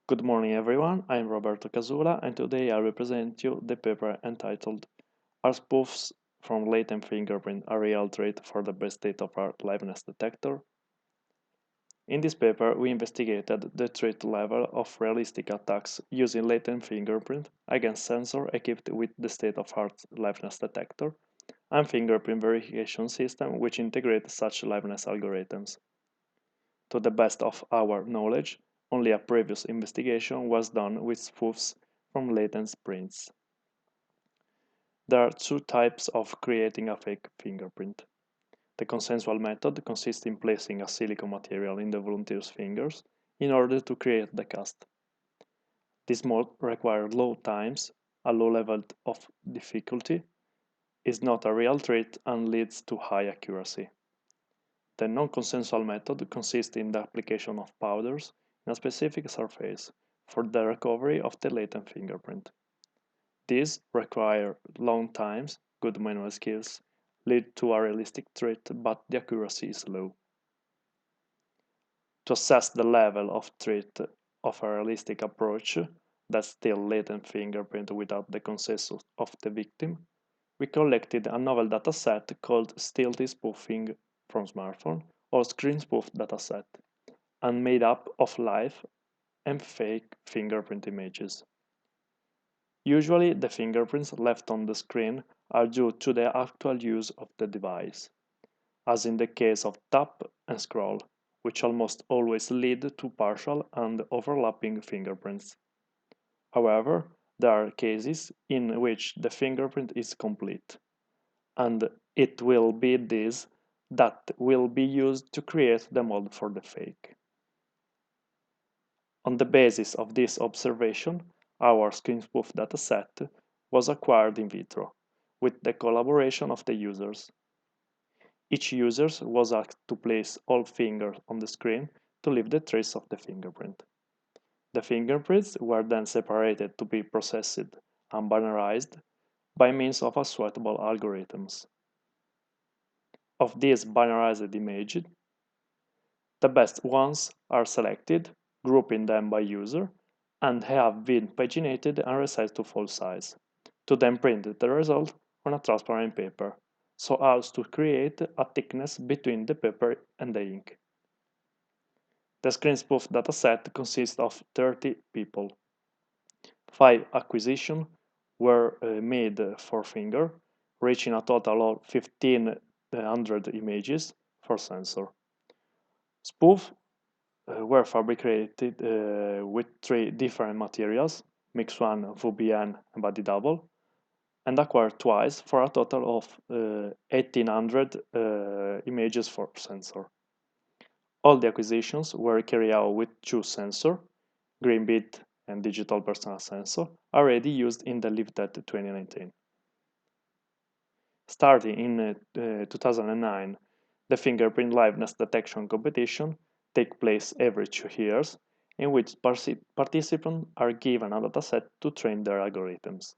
Good morning everyone, I'm Roberto Casula and today I will present you the paper entitled Are spoofs from latent fingerprint a real threat for the best state-of-art liveness detector? In this paper we investigated the threat level of realistic attacks using latent fingerprint against sensors equipped with the state-of-art liveness detector and fingerprint verification system which integrate such liveness algorithms. To the best of our knowledge, only a previous investigation was done with spoofs from latent prints. There are two types of creating a fake fingerprint. The consensual method consists in placing a silicone material in the volunteer's fingers in order to create the cast. This mode requires low times, a low level of difficulty, is not a real threat and leads to high accuracy. The non-consensual method consists in the application of powders in a specific surface for the recovery of the latent fingerprint. These require long times, good manual skills, lead to a realistic threat, but the accuracy is low. To assess the level of threat of a realistic approach that's still latent fingerprint without the consent of the victim, we collected a novel dataset called stealthy spoofing from smartphone or screen spoof dataset and made up of live and fake fingerprint images. Usually, the fingerprints left on the screen are due to the actual use of the device, as in the case of tap and scroll, which almost always lead to partial and overlapping fingerprints. However, there are cases in which the fingerprint is complete, and it will be this that will be used to create the mold for the fake. On the basis of this observation, our screen spoof dataset was acquired in vitro, with the collaboration of the users. Each user was asked to place all fingers on the screen to leave the trace of the fingerprint. The fingerprints were then separated to be processed and binarized by means of a suitable algorithms. Of these binarized images, the best ones are selected, grouping them by user, and have been paginated and resized to full size, to then print the result on a transparent paper, so as to create a thickness between the paper and the ink. The screen spoof dataset consists of 30 people. 5 acquisitions were made for finger, reaching a total of 1500 images for sensor. Spoof were fabricated with 3 different materials, Mix 1, VBN, and Body Double, and acquired twice for a total of 1800 images for sensor. All the acquisitions were carried out with 2 sensors, green bit and digital personal sensor, already used in the LiveTet 2019. Starting in 2009, the fingerprint liveness detection competition take place every 2 years, in which participants are given a dataset to train their algorithms.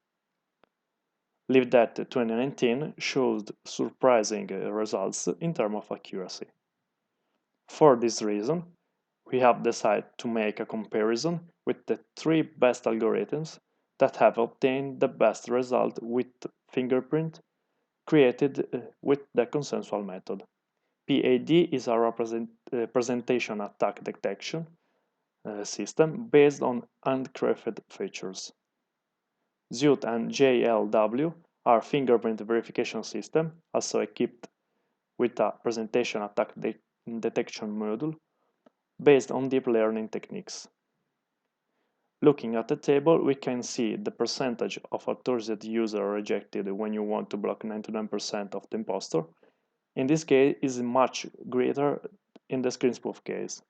LiveTet 2019 showed surprising results in terms of accuracy. For this reason, we have decided to make a comparison with the 3 best algorithms that have obtained the best result with fingerprint created with the consensual method. PAD is a representation attack detection system based on handcrafted features. ZUT and JLW are fingerprint verification system, also equipped with a presentation attack detection module based on deep learning techniques. Looking at the table, we can see the percentage of authorized user rejected when you want to block 99% of the impostor. In this case, is much greater in the screen spoof case,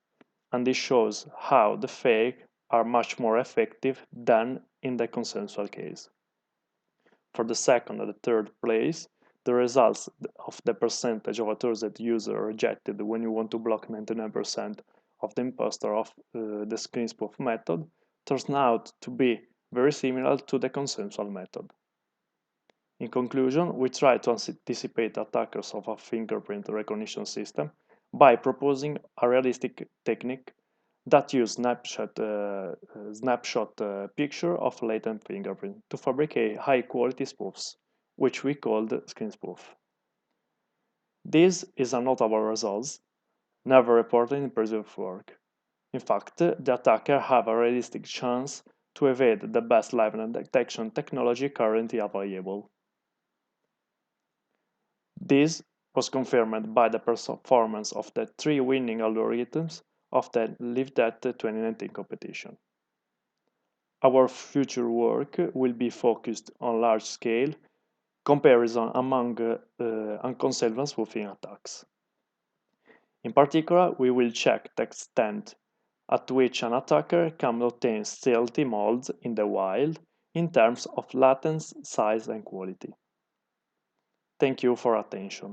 and this shows how the fake are much more effective than in the consensual case. For the second and the third place, the results of the percentage of authorized user rejected when you want to block 99% of the impostor of the screen spoof method turns out to be very similar to the consensual method. In conclusion, we try to anticipate attackers of a fingerprint recognition system by proposing a realistic technique that use snapshot picture of latent fingerprint to fabricate high-quality spoofs, which we called screen spoof. This is a notable result, never reported in previous work. In fact, the attacker have a realistic chance to evade the best liveness detection technology currently available. This was confirmed by the performance of the three winning algorithms of the LiveTech 2019 competition. Our future work will be focused on large-scale comparison among unconsensual spoofing attacks. In particular, we will check the extent at which an attacker can obtain stealthy molds in the wild in terms of latency, size, and quality. Thank you for attention.